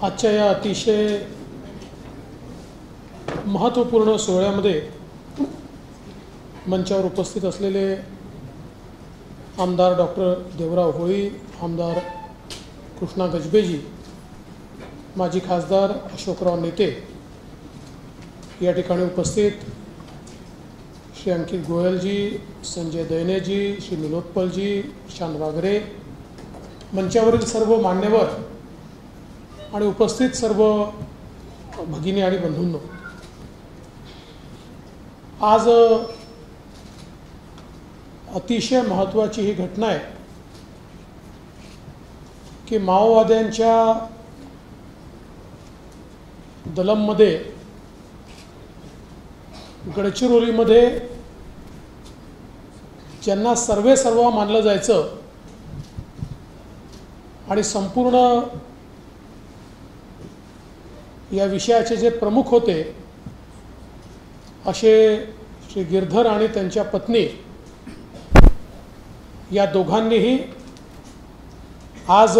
आजच्या या अतिशय महत्त्वपूर्ण सोहळ्यामध्ये मंचावर उपस्थित असलेले आमदार डॉक्टर देवराव होळी, आमदार कृष्णा गजबेजी, माजी खासदार अशोकराव नेते, या ठिकाणी उपस्थित श्री अंकित गोयलजी, संजय दैनेजी, श्री निलोत्पलजी, शान वागरे, मंचावरील सर्व मान्यवर आणि उपस्थित सर्व भगिनी आणि बंधूंनो, आज अतिशय महत्त्वाची ही घटना आहे की माओवाद्यांच्या दलममध्ये गडचिरोलीमध्ये ज्यांना सर्व मानलं जायचं आणि संपूर्ण या विषयाचे जे प्रमुख होते असे श्री गिरधर आणि त्यांच्या पत्नी या दोघांनीही आज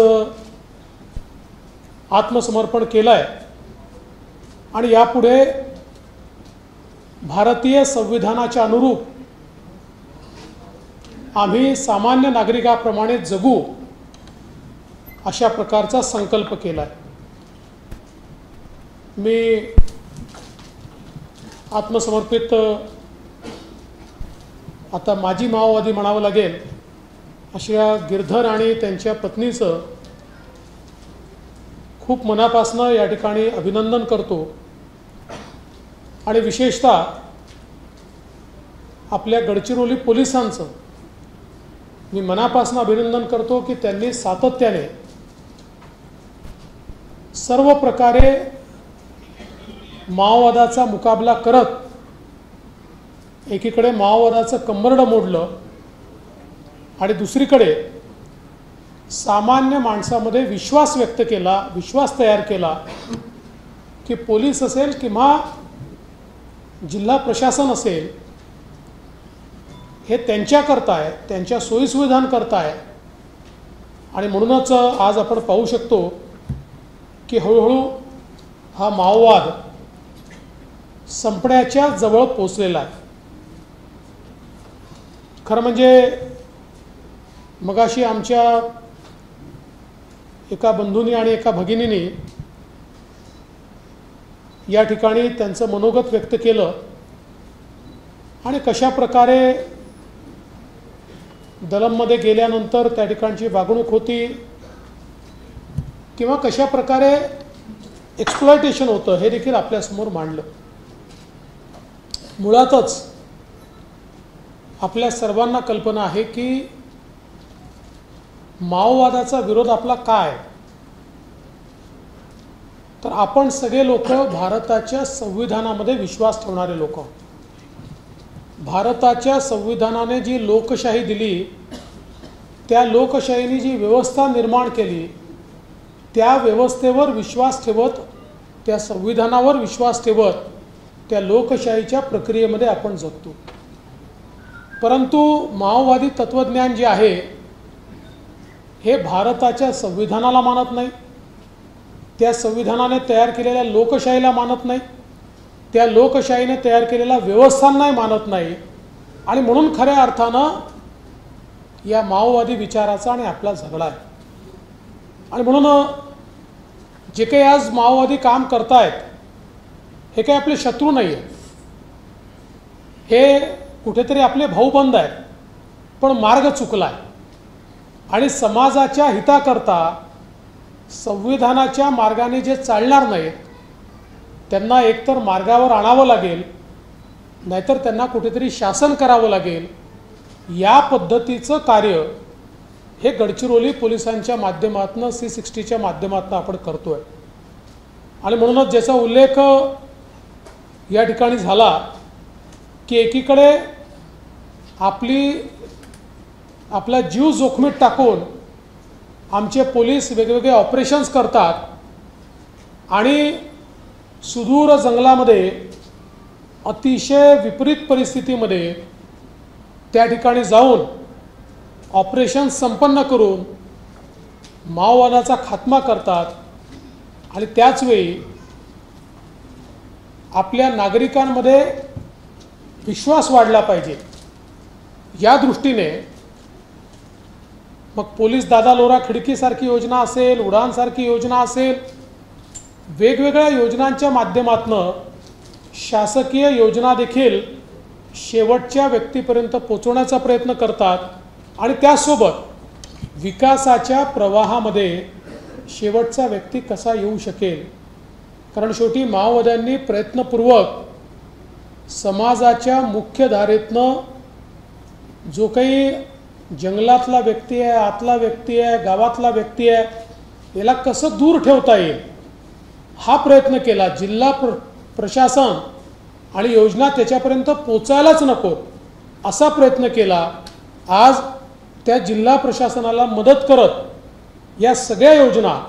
आत्मसमर्पण केलं आहे आणि यापुढे भारतीय संविधानाच्या अनुरूप आम्ही सामान्य नागरिकाप्रमाणे जगू अशा प्रकारचा संकल्प केला आहे। मी आत्मसमर्पित आता माजी माओवादी म्हणावं लागेल अशा गिरधर आणि त्यांच्या पत्नीचं खूप मनापासून या ठिकाणी अभिनंदन करतो आणि विशेषतः आपल्या गडचिरोली पोलिसांचं मी मनापासून अभिनंदन करतो की त्यांनी सातत्याने सर्व प्रकारे माओवादाचा मुकाबला करत एकीकडे माओवादाचं कंबरडं मोडलं आणि दुसरीकडे सामान्य माणसामध्ये विश्वास व्यक्त केला, विश्वास तयार केला की पोलीस असेल किंवा जिल्हा प्रशासन असेल हे त्यांच्याकरता आहे, त्यांच्या सोयीसुविधांकरता आहे। आणि म्हणूनच आज आपण पाहू शकतो की हळूहळू हा माओवाद संपण्याच्या जवळ पोचलेला आहे। खरं म्हणजे मगाशी आमच्या एका बंधूंनी आणि एका भगिनींनी या ठिकाणी त्यांचं मनोगत व्यक्त केलं आणि कशा प्रकारे दलममध्ये गेल्यानंतर त्या ठिकाणची वागणूक होती किंवा कशा प्रकारे एक्सप्लॉयटेशन होतं हे देखील आपल्यासमोर मांडलं। मुळातच आपल्या सर्वांना कल्पना आहे की माओवादाचा विरोध आपला काय, तर आपण सगळे लोक भारताच्या संविधानामध्ये विश्वास ठेवणारे लोक। भारताच्या संविधानाने जी लोकशाही दिली, त्या लोकशाहीने जी व्यवस्था निर्माण केली, त्या व्यवस्थेवर विश्वास ठेवत, त्या संविधानावर विश्वास ठेवत त्या लोकशाहीच्या प्रक्रियेमध्ये आपण जगतो। परंतु माओवादी तत्त्वज्ञान जे आहे हे भारताच्या संविधानाला मानत नाही, त्या संविधानाने तयार केलेल्या लोकशाहीला मानत नाही, त्या लोकशाहीने तयार केलेल्या व्यवस्थांनाही मानत नाही आणि म्हणून खऱ्या अर्थानं या माओवादी विचाराचा आणि आपला झगडा आहे। आणि म्हणून जे काही आज माओवादी काम करतायत हे काही आपले शत्रू नाही आहेत, हे कुठेतरी आपले भाऊबंद आहेत, पण मार्ग चुकला आहे आणि समाजाच्या हिताकरता संविधानाच्या मार्गाने जे चालणार नाहीत त्यांना एकतर मार्गावर आणावं लागेल, नाहीतर त्यांना कुठेतरी शासन करावं लागेल। या पद्धतीचं कार्य हे गडचिरोली पोलिसांच्या माध्यमातून C60च्या माध्यमातून आपण करतोय। आणि म्हणूनच ज्याचा उल्लेख या ठिकाणी झाला की एकीकडे आपला जीव जोखमीत टाकून आमचे पोलीस वेगवेगळे ऑपरेशन्स करतात आणि सुदूर जंगलामध्ये अतिशय विपरीत परिस्थितीमध्ये त्या ठिकाणी जाऊन ऑपरेशन संपन्न करून माओवादाचा खात्मा करतात आणि त्याच वेळी आपल्या नागरिकांमध्ये विश्वास वाढला पाहिजे या दृष्टीने मग पोलीस दादा लोरा खिडकीसारखी योजना असेल, उडानसारखी योजना असेल, वेगवेगळ्या योजनांच्या माध्यमातून शासकीय योजना देखील शेवटच्या व्यक्तीपर्यंत पोहोचवण्याचा प्रयत्न करतात आणि त्यासोबत विकासाच्या प्रवाहामध्ये शेवटचा व्यक्ती कसा येऊ शकेल. कारण शेवटी माओवाद्यांनी प्रयत्नपूर्वक समाजाच्या मुख्य धारेतनं जो काही जंगलातला व्यक्ती आहे, आतला व्यक्ती आहे, गावातला व्यक्ती आहे, याला कसं दूर ठेवता येईल हा प्रयत्न केला. जिल्हा प्रशासन आणि योजना त्याच्यापर्यंत पोचायलाच नको असा प्रयत्न केला. आज त्या जिल्हा प्रशासनाला मदत करत या सगळ्या योजना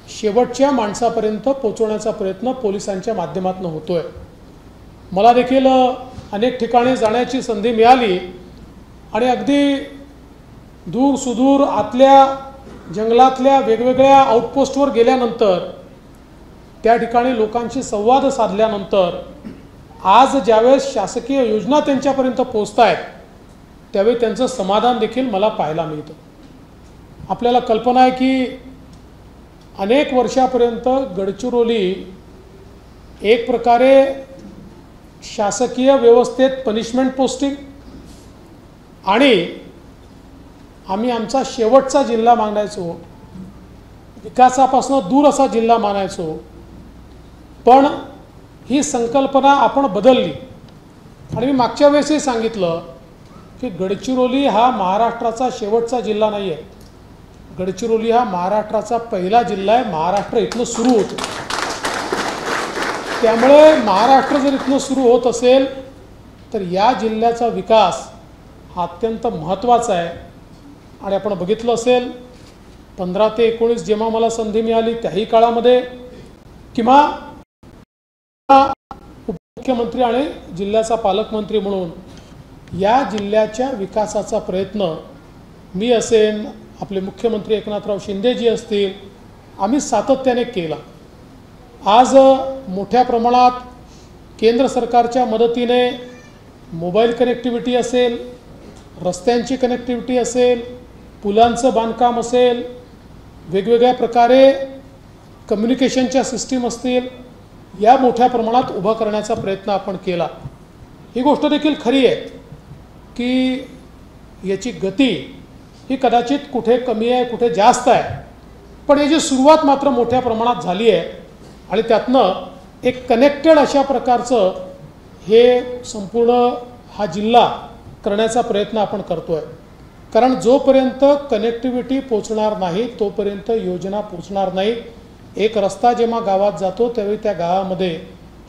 शेवटच्या माणसापर्यंत पोहोचवण्याचा प्रयत्न पोलिसांच्या माध्यमातून होतोय. मला देखील अनेक ठिकाणी जाण्याची संधी मिळाली आणि अगदी दूर सुदूर आतल्या जंगलातल्या वेगवेगळ्या आउटपोस्टवर गेल्यानंतर त्या ठिकाणी लोकांशी संवाद साधल्यानंतर आज ज्यावेळेस शासकीय योजना त्यांच्यापर्यंत पोहोचत आहेत त्यावेळी त्यांचं समाधान देखील मला पाहायला मिळतं. आपल्याला कल्पना आहे की अनेक वर्षापर्यंत गडचिरोली एक प्रकारे शासकीय व्यवस्थेत पनिशमेंट पोस्टिंग आणि आम्ही आमचा शेवटचा जिल्हा मानायचो, विकासापासून दूर असा जिल्हा मानायचो. पण ही संकल्पना आपण बदलली आणि मी मागच्या वेळेसही सांगितलं की गडचिरोली हा महाराष्ट्राचा शेवटचा जिल्हा नाही आहे. गडचिरोली हा महाराष्ट्राचा पहिला जिल्हा आहे. महाराष्ट्र इथनं सुरू होतो. त्यामुळे महाराष्ट्र जर इथनं सुरू होत असेल तर या जिल्ह्याचा विकास हा अत्यंत महत्त्वाचा आहे. आणि आपण बघितलं असेल 15 ते 19 जेव्हा मला संधी मिळाली त्याही काळामध्ये किंवा उपमुख्यमंत्री आणि जिल्ह्याचा पालकमंत्री म्हणून या जिल्ह्याच्या विकासाचा प्रयत्न मी असेन, आपले मुख्यमंत्री एकनाथराव शिंदेजी असतील, आम्ही सातत्याने केला. आज मोठ्या प्रमाणात केंद्र सरकारच्या मदतीने मोबाईल कनेक्टिव्हिटी असेल, रस्त्यांची कनेक्टिव्हिटी असेल, पुलांचं बांधकाम असेल, वेगवेगळ्या प्रकारे कम्युनिकेशनच्या सिस्टीम असतील, या मोठ्या प्रमाणात उभा करण्याचा प्रयत्न आपण केला. ही गोष्ट देखील खरी आहे की याची गती ही कदाचित कुठे कमी आहे, कुठे जास्त आहे, पण याची सुरुवात मात्र मोठ्या प्रमाणात झाली आहे आणि त्यातनं एक कनेक्टेड अशा प्रकारचं हे संपूर्ण हा जिल्हा करण्याचा प्रयत्न आपण करतोय. कारण जोपर्यंत कनेक्टिव्हिटी पोचणार नाही तोपर्यंत योजना पोचणार नाही. एक रस्ता जेव्हा गावात जातो त्यावेळी त्या गावामध्ये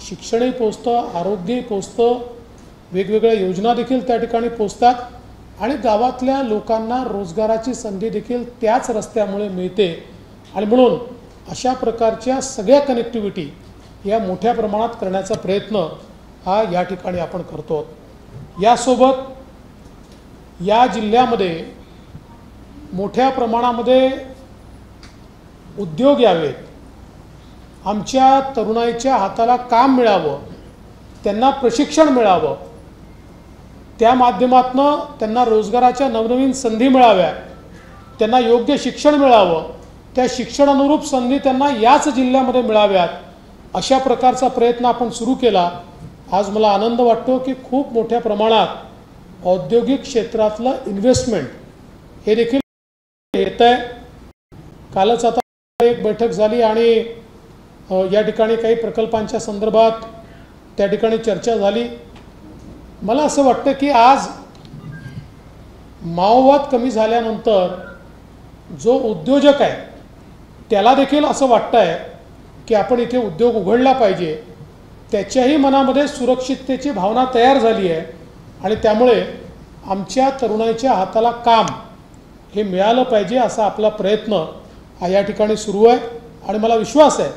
शिक्षणही पोचतं, आरोग्यही पोचतं, वेगवेगळ्या योजना देखील त्या ठिकाणी पोचतात आणि गावातल्या लोकांना रोजगाराची संधी देखील त्याच रस्त्यामुळे मिळते. आणि म्हणून अशा प्रकारच्या सगळ्या कनेक्टिव्हिटी या मोठ्या प्रमाणात करण्याचा प्रयत्न हा या ठिकाणी आपण करतो. यासोबत या जिल्ह्यामध्ये मोठ्या प्रमाणामध्ये उद्योग यावेत, आमच्या तरुणाईच्या हाताला काम मिळावं, त्यांना प्रशिक्षण मिळावं, त्या माध्यमातून त्यांना रोजगाराच्या नवनवीन संधी मिळाव्या, त्यांना योग्य शिक्षण मिळावं, त्या शिक्षणानुरूप संधी त्यांना याच जिल्ह्यामध्ये मिळाव्यात, अशा प्रकारचा प्रयत्न आपण सुरू केला. आज मला आनंद वाटतो की खूप मोठ्या प्रमाणात औद्योगिक क्षेत्रातलं इन्व्हेस्टमेंट हे देखील येत आहे. कालच आता एक बैठक झाली आणि या ठिकाणी काही प्रकल्पांच्या संदर्भात त्या ठिकाणी चर्चा झाली. मला असं वाटतं की आज माओवाद कमी झाल्यानंतर जो उद्योजक आहे त्याला देखील असं वाटतं आहे की आपण इथे उद्योग उघडला पाहिजे. त्याच्याही मनामध्ये सुरक्षिततेची भावना तयार झाली आहे आणि त्यामुळे आमच्या तरुणाईच्या हाताला काम हे मिळालं पाहिजे असा आपला प्रयत्न हा या ठिकाणी सुरू आहे. आणि मला विश्वास आहे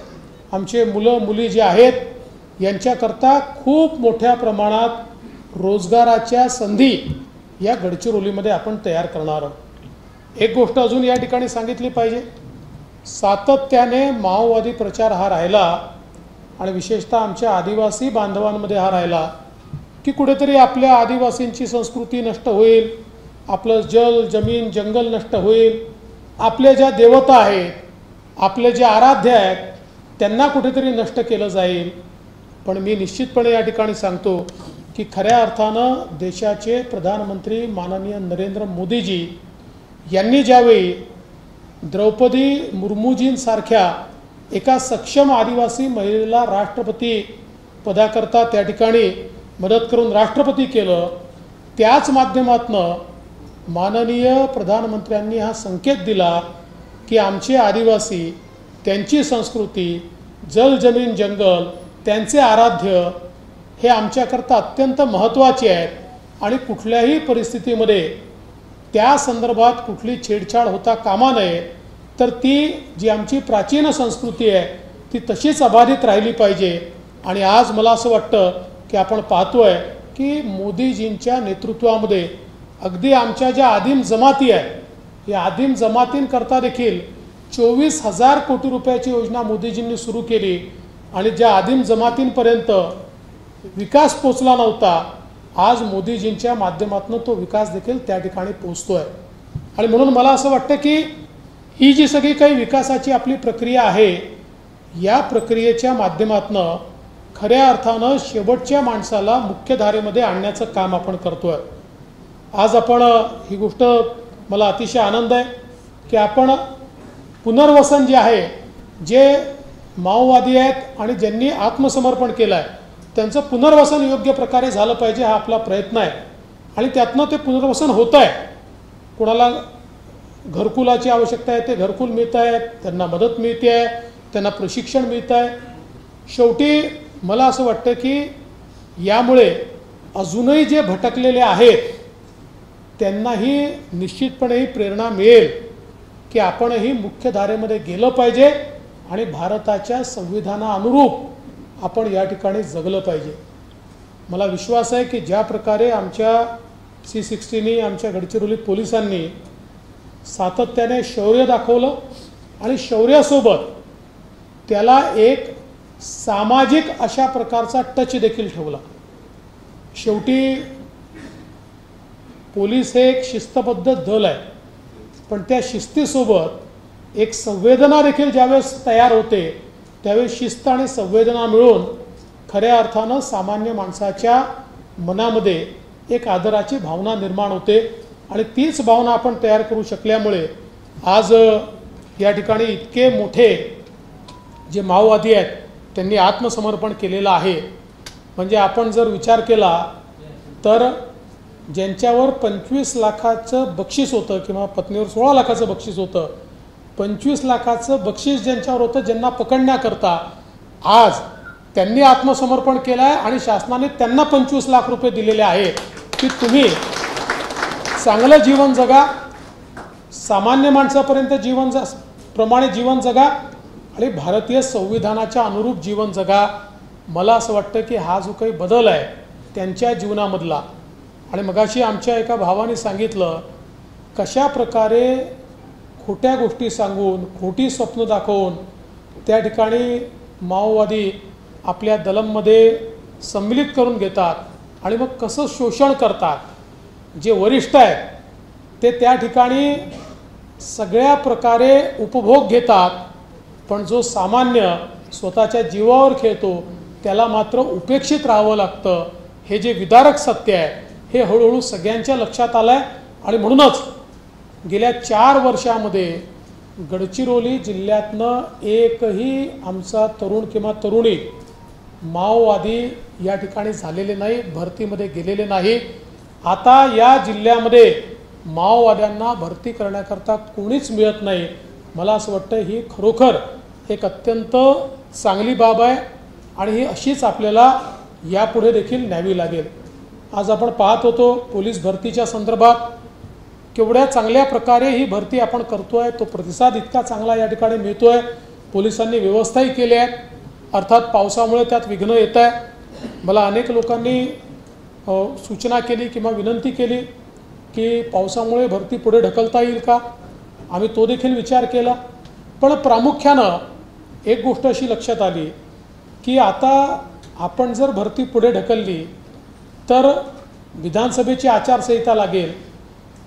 आमचे मुलं मुली जे आहेत यांच्याकरता खूप मोठ्या प्रमाणात रोजगाराच्या संधी या गडचिरोलीमध्ये आपण तयार करणार आहोत. एक गोष्ट अजून या ठिकाणी सांगितली पाहिजे सातत्याने माओवादी प्रचार हा राहिला आणि विशेषतः आमच्या आदिवासी बांधवांमध्ये हा राहिला की कुठेतरी आपल्या आदिवासींची संस्कृती नष्ट होईल, आपलं जल जमीन जंगल नष्ट होईल, आपल्या ज्या देवता आहेत, आपले जे आराध्य आहेत त्यांना कुठेतरी नष्ट केलं जाईल. पण मी निश्चितपणे या ठिकाणी सांगतो की खऱ्या अर्थानं देशाचे प्रधानमंत्री माननीय नरेंद्र मोदीजी यांनी ज्यावेळी द्रौपदी मुर्मूजींसारख्या एका सक्षम आदिवासी महिलेला राष्ट्रपती पदाकरता त्या ठिकाणी मदत करून राष्ट्रपती केलं, त्याच माध्यमातून माननीय प्रधानमंत्र्यांनी हा संकेत दिला की आमचे आदिवासी, त्यांची संस्कृती, जल जमीन जंगल, त्यांचे आराध्य हे आमच्याकरता अत्यंत महत्त्वाचे आहेत आणि कुठल्याही परिस्थितीमध्ये त्या संदर्भात कुठली छेडछाड होता कामा नये. तर ती जी आमची प्राचीन संस्कृती आहे ती तशीच अबाधित राहिली पाहिजे. आणि आज मला असं वाटतं की आपण पाहतोय की मोदीजींच्या नेतृत्वामध्ये अगदी आमच्या ज्या आदिम जमाती आहेत या आदिम जमातींकरता देखील 24,000 कोटी रुपयाची योजना मोदीजींनी सुरू केली आणि ज्या आदिम जमातींपर्यंत विकास पोचला नव्हता, आज मोदीजींच्या माध्यमातून तो विकास देखील त्या ठिकाणी पोचतोय. आणि म्हणून मला असं वाटतं की ही जी सगळी काही विकासाची आपली प्रक्रिया आहे या प्रक्रियेच्या माध्यमातून खऱ्या अर्थानं शेवटच्या माणसाला मुख्यधारेमध्ये आणण्याचं काम आपण करतोय. आज आपण ही गोष्ट, मला अतिशय आनंद आहे की आपण पुनर्वसन जे आहे, जे माओवादी आहेत आणि ज्यांनी आत्मसमर्पण केलं आहे त्यांचं पुनर्वसन योग्य प्रकारे झालं पाहिजे हा आपला प्रयत्न आहे. आणि त्यातनं ते पुनर्वसन होत आहे. कोणाला घरकुलाची आवश्यकता आहे ते घरकुल मिळत आहे, त्यांना मदत मिळते आहे, त्यांना प्रशिक्षण मिळतं आहे. शेवटी मला असं वाटतं की यामुळे अजूनही जे भटकलेले आहेत त्यांनाही निश्चितपणे प्रेरणा मिळेल की आपणही मुख्यधारेमध्ये गेलं पाहिजे आणि भारताच्या संविधानानुरूप आपण या ठिकाणी जगलं पाहिजे. मला विश्वास आहे की ज्या प्रकारे आमच्या C-60नी, आमच्या गडचिरोली पोलिसांनी सातत्याने शौर्य दाखवलं आणि शौर्यासोबत त्याला एक सामाजिक अशा प्रकारचा टच देखील ठेवला. शेवटी पोलीस हे एक शिस्तबद्ध दल आहे, पण त्या शिस्तीसोबत एक संवेदना देखील ज्यावेळेस तयार होते त्यावेळेस शिस्त आणि संवेदना मिळून खऱ्या अर्थानं सामान्य माणसाच्या मनामध्ये एक आदराची भावना निर्माण होते. आणि तीच भावना आपण तयार करू शकल्यामुळे आज या ठिकाणी इतके मोठे जे माओवादी आहेत त्यांनी आत्मसमर्पण केलेलं आहे. म्हणजे आपण जर विचार केला तर ज्यांच्यावर 25 लाखाचं बक्षीस होतं किंवा पत्नीवर 16 लाखाचं बक्षीस होतं, 25 लाखाचं बक्षीस ज्यांच्यावर होतं, ज्यांना पकडण्याकरता आज त्यांनी आत्मसमर्पण केलं आहे आणि शासनाने त्यांना 25 लाख रुपये दिलेले आहे की तुम्ही चांगलं जीवन जगा, सामान्य माणसापर्यंत प्रमाणे जीवन जगा आणि भारतीय संविधानाच्या अनुरूप जीवन जगा. मला असं वाटतं की हा जो काही बदल आहे त्यांच्या जीवनामधला, आणि मगाशी आमच्या एका भावाने सांगितलं कशा प्रकारे खोट्या गोष्टी सांगून, खोटी स्वप्न दाखवून त्या ठिकाणी माओवादी आपल्या दलममध्ये सम्मिलित करून घेतात आणि मग कसं शोषण करतात. जे वरिष्ठ आहेत ते त्या ठिकाणी सगळ्या प्रकारे उपभोग घेतात, पण जो सामान्य स्वतःच्या जीवावर खेळतो त्याला मात्र उपेक्षित राहावं लागतं. हे जे विदारक सत्य आहे हे हळूहळू सगळ्यांच्या लक्षात आलं आहे. आणि म्हणूनच गेल्या 4 वर्षामध्ये गडचिरोली जिल्ह्यातनं एकही आमचा तरुण किंवा तरुणी माओवादी या ठिकाणी झालेले नाही, भरतीमध्ये गेलेले नाही. आता या जिल्ह्यामध्ये माओवाद्यांना भरती करण्याकरता कोणीच मिळत नाही. मला असं वाटतं ही खरोखर एक अत्यंत चांगली बाब आहे आणि ही अशीच आपल्याला यापुढे देखील न्यावी लागेल. आज आपण पाहत होतो पोलीस भरतीच्या संदर्भात केवढ्या चांगल्या प्रकारे ही भरती आपण करतोय. तो प्रतिसाद इतका चांगला या ठिकाणी मिळतोय. पोलिसांनी व्यवस्थाही केल्या आहेत. अर्थात पावसामुळे त्यात विघ्न येत आहे. मला अनेक लोकांनी सूचना केली किंवा विनंती केली की पावसामुळे भरती पुढे ढकलता येईल का. आम्ही तो देखील विचार केला. पण प्रामुख्यानं एक गोष्ट अशी लक्षात आली की आता आपण जर भरती पुढे ढकलली तर विधानसभेची आचारसंहिता लागेल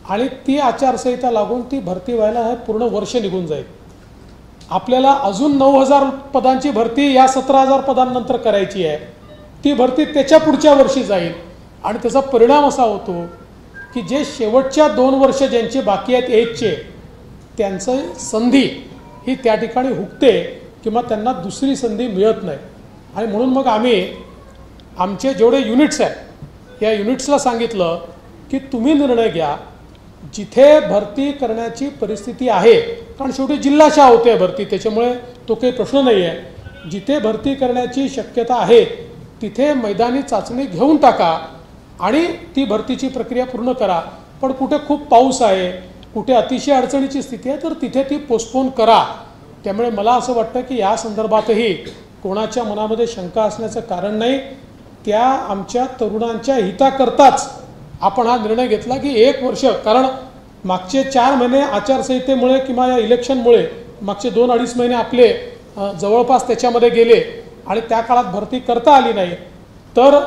आणि ती आचारसंहिता लागून ती भरती व्हायला हे पूर्ण वर्ष निघून जाईल. आपल्याला अजून 9,000 पदांची भरती या 17,000 पदांनंतर करायची आहे. ती भरती त्याच्या पुढच्या वर्षी जाईल आणि त्याचा परिणाम असा होतो की जे शेवटच्या 2 वर्ष ज्यांचे बाकी आहेत एजचे त्यांचं संधी ही त्या ठिकाणी हुकते किंवा त्यांना दुसरी संधी मिळत नाही. आणि म्हणून मग आम्ही आमचे जेवढे युनिट्स आहेत या युनिट्सला सांगितलं की तुम्ही निर्णय घ्या जिथे भरती करण्याची परिस्थिती आहे, कारण शेवटी जिल्हाशा होते भरती, त्याच्यामुळे तो काही प्रश्न नाही आहे. जिथे भरती करण्याची शक्यता आहे तिथे मैदानी चाचणी घेऊन टाका आणि ती भरतीची प्रक्रिया पूर्ण करा. पण कुठे खूप पाऊस आहे, कुठे अतिशय अडचणीची स्थिती आहे तर तिथे ती पोस्टपोन करा. त्यामुळे मला असं वाटतं की या संदर्भातही कोणाच्या मनामध्ये शंका असण्याचं कारण नाही. त्या आमच्या तरुणांच्या हिताकरताच आपण हा निर्णय घेतला की 1 वर्ष, कारण मागचे 4 महिने आचारसंहितेमुळे किंवा या इलेक्शनमुळे मागचे 2-2.5 महिने आपले जवळपास त्याच्यामध्ये गेले आणि त्या काळात भरती करता आली नाही. तर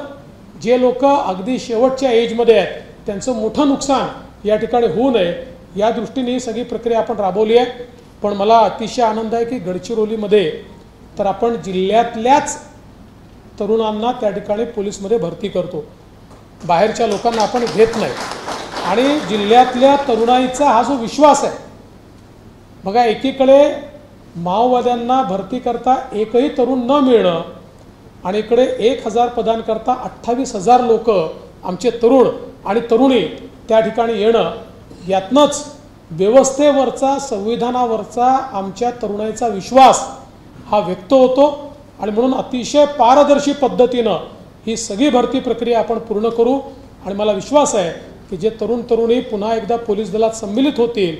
जे लोक अगदी शेवटच्या एजमध्ये आहेत त्यांचं मोठं नुकसान या ठिकाणी होऊ नये या दृष्टीने ही सगळी प्रक्रिया आपण राबवली आहे. पण मला अतिशय आनंद आहे की गडचिरोलीमध्ये तर आपण जिल्ह्यातल्याच तरुणांना त्या ठिकाणी पोलीसमध्ये भरती करतो, बाहेरच्या लोकांना आपण घेत नाही. आणि जिल्ह्यातल्या तरुणाईचा हा जो विश्वास आहे बघा, एकीकडे माओवाद्यांना भरती करता एकही तरुण न मिळणं आणि इकडे 1,000 पदांकरता 28,000 लोक आमचे तरुण आणि तरुणी त्या ठिकाणी येणं, यातनंच व्यवस्थेवरचा संविधानावरचा आमच्या तरुणाईचा विश्वास हा व्यक्त होतो. आणि म्हणून अतिशय पारदर्शी पद्धतीनं ही सगळी भरती प्रक्रिया आपण पूर्ण करू. आणि मला विश्वास आहे की जे तरुण तरुणी पुन्हा एकदा पोलीस दलात सम्मिलित होतील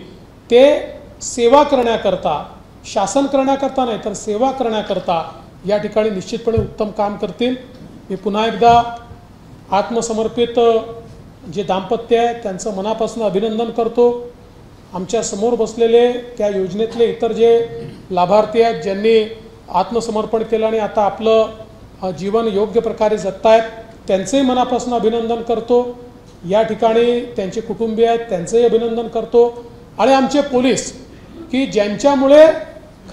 ते सेवा करण्याकरता, शासन करण्याकरता नाही तर सेवा करण्याकरता या ठिकाणी निश्चितपणे उत्तम काम करतील. मी पुन्हा एकदा आत्मसमर्पित जे दाम्पत्य आहे त्यांचं मनापासून अभिनंदन करतो. आमच्या समोर बसलेले त्या योजनेतले इतर जे लाभार्थी आहेत ज्यांनी आत्मसमर्पण केलं आणि आता आपलं जीवन योग्य प्रकारे जगतायत त्यांचंही मनापासून अभिनंदन करतो. या ठिकाणी त्यांचे कुटुंबीय आहेत त्यांचंही अभिनंदन करतो. आणि आमचे पोलीस की ज्यांच्यामुळे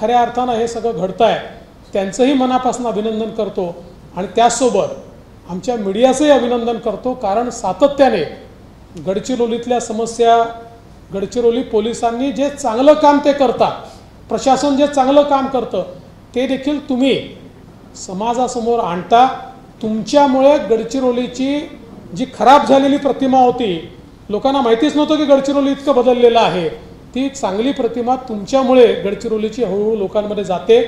खऱ्या अर्थानं हे सगळं घडतं आहे त्यांचंही मनापासून अभिनंदन करतो. आणि त्याचसोबत आमच्या मीडियाचंही अभिनंदन करतो, कारण सातत्याने गडचिरोलीतल्या समस्या, गडचिरोली पोलिसांनी जे चांगलं काम ते करतात, प्रशासन जे चांगलं काम करतं ते देखील तुम्ही समाजासमोर आणता. तुमच्यामुळे गडचिरोलीची जी खराब झालेली प्रतिमा होती, लोकांना माहितीच नव्हतं की गडचिरोली इतकं बदललेलं आहे, ती चांगली प्रतिमा तुमच्यामुळे गडचिरोलीची हळूहळू लोकांमध्ये जाते.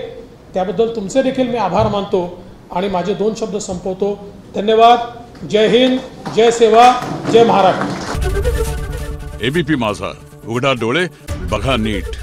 त्याबद्दल तुमचे देखील मी आभार मानतो आणि माझे 2 शब्द संपवतो. धन्यवाद. जय हिंद, जय सेवा, जय महाराष्ट्र. एबीपी माझा, उघडा डोळे बघा नीट.